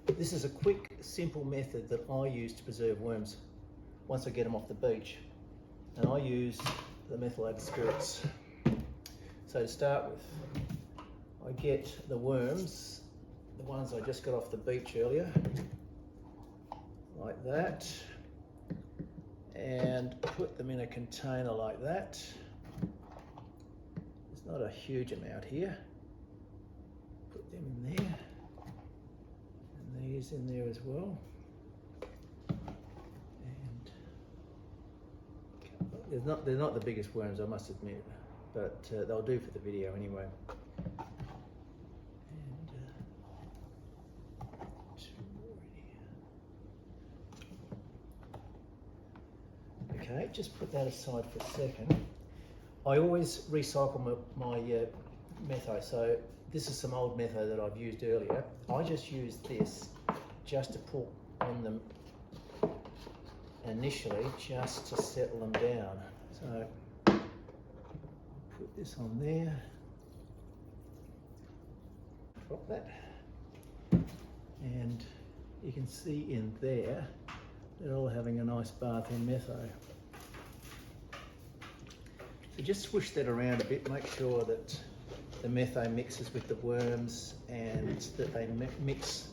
This is a quick, simple method that I use to preserve worms once I get them off the beach. And I use the methylated spirits. So to start with, I get the worms, the ones I just got off the beach earlier, like that, and put them in a container like that. There's not a huge amount here. Put them in there, and these in there as well. And they're not the biggest worms, I must admit, but they'll do for the video anyway. Okay, just put that aside for a second. I always recycle my Metho, so this is some old Metho that I've used earlier. I just use this just to put on them initially, just to settle them down. So put this on there, drop that, and you can see in there they're all having a nice bath in Metho. So just swish that around a bit, make sure that the Metho mixes with the worms and that they mix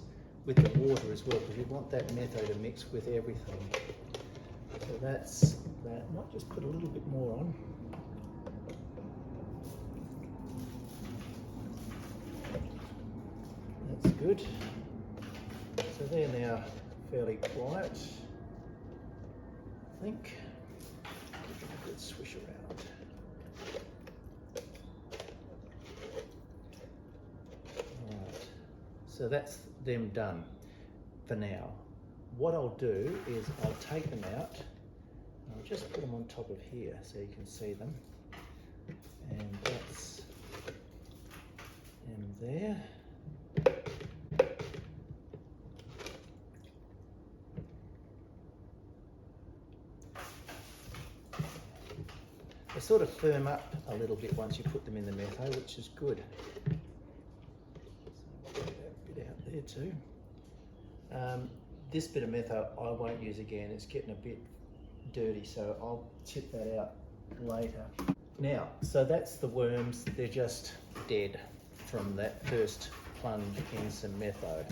with the water as well, because you want that Metho to mix with everything. So that's that. I might just put a little bit more on. That's good. So they're now fairly quiet, I think. Give them a good swish around. Right. So that's them done for now. What I'll do is I'll take them out. I'll just put them on top of here so you can see them. And that's them there. They sort of firm up a little bit once you put them in the Metho, which is good. So I'll get that bit out there too. This bit of Metho I won't use again, it's getting a bit dirty, so I'll tip that out later. Now, so that's the worms, they're just dead from that first plunge in some Metho.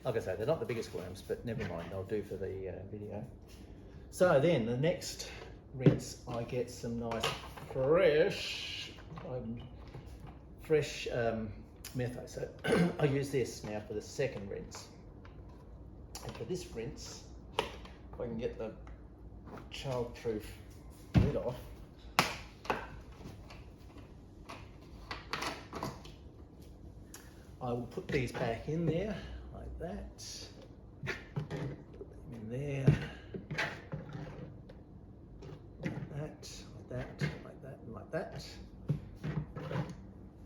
Like I say, they're not the biggest worms, but never mind, they'll do for the video. So then, the next rinse, I get some nice fresh Metho. So I use this now for the second rinse. And for this rinse, if I can get the child-proof lid off, I will put these back in there like that. Put them in there. Like that,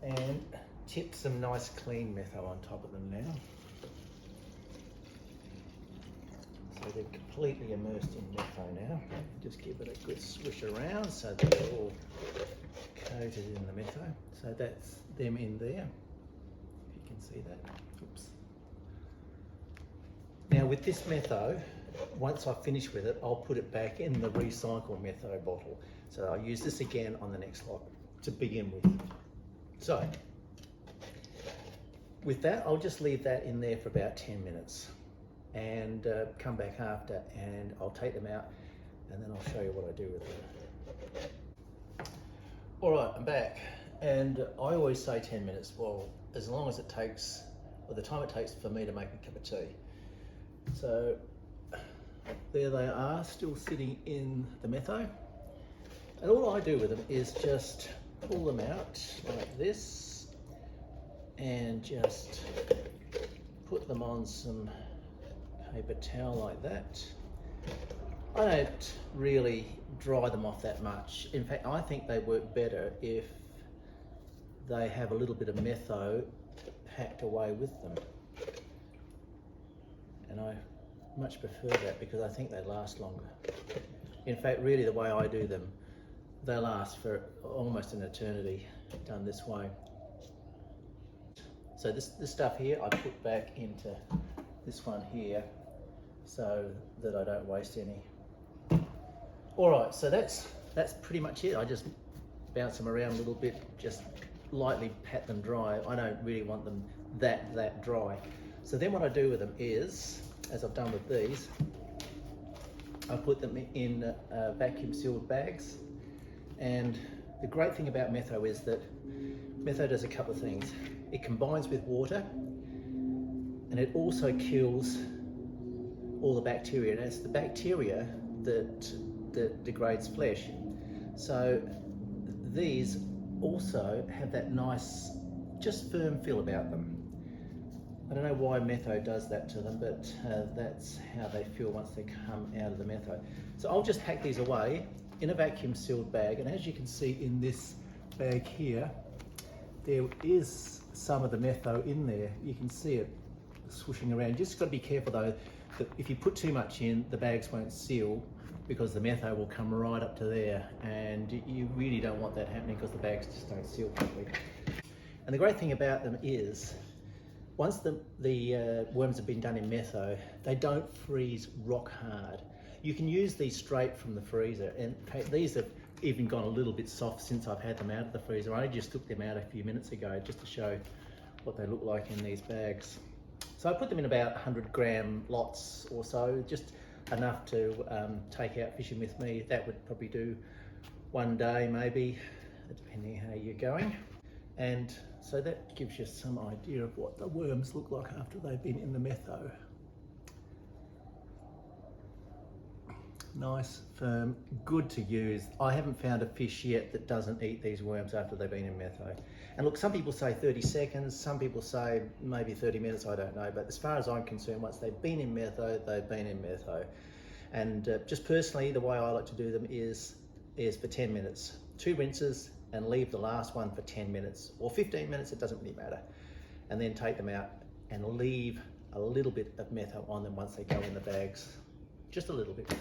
and tip some nice clean Metho on top of them now. So they're completely immersed in Metho now. Just give it a good swish around so that they're all coated in the Metho. So that's them in there, if you can see that. Oops. Now with this Metho, once I finish with it, I'll put it back in the recycle Metho bottle. So I'll use this again on the next lot to begin with. So, with that, I'll just leave that in there for about 10 minutes and come back after and I'll take them out and then I'll show you what I do with them. All right, I'm back. And I always say 10 minutes, well, as long as it takes, or the time it takes for me to make a cup of tea. So, there they are, still sitting in the Metho. And all I do with them is just pull them out like this and just put them on some paper towel like that. I don't really dry them off that much. In fact, I think they work better if they have a little bit of Metho packed away with them. And I much prefer that because I think they last longer. In fact, really the way I do them, they last for almost an eternity done this way. So this stuff here I put back into this one here so that I don't waste any. All right, so that's pretty much it. I just bounce them around a little bit, just lightly pat them dry. I don't really want them that dry. So then what I do with them is, as I've done with these, I put them in vacuum sealed bags. And the great thing about Metho is that Metho does a couple of things. It combines with water, and it also kills all the bacteria. And it's the bacteria that degrades flesh. So these also have that nice, just firm feel about them. I don't know why Metho does that to them, but that's how they feel once they come out of the Metho. So I'll just pack these away in a vacuum sealed bag, and as you can see in this bag here, there is some of the Metho in there. You can see it swooshing around. You just got to be careful though, that if you put too much in, the bags won't seal, because the Metho will come right up to there, and you really don't want that happening because the bags just don't seal properly. And the great thing about them is, once the worms have been done in Metho, they don't freeze rock hard. You can use these straight from the freezer, and these have even gone a little bit soft since I've had them out of the freezer. I just took them out a few minutes ago just to show what they look like in these bags. So I put them in about 100-gram lots or so, just enough to take out fishing with me. That would probably do one day maybe, depending how you're going. And so that gives you some idea of what the worms look like after they've been in the Metho. Nice, firm, good to use. I haven't found a fish yet that doesn't eat these worms after they've been in Metho. And look, some people say 30 seconds, some people say maybe 30 minutes, I don't know. But as far as I'm concerned, once they've been in Metho, they've been in Metho. And just personally, the way I like to do them is for 10 minutes. 2 rinses, and leave the last one for 10 minutes or 15 minutes, it doesn't really matter. And then take them out and leave a little bit of Metho on them once they go in the bags. Just a little bit.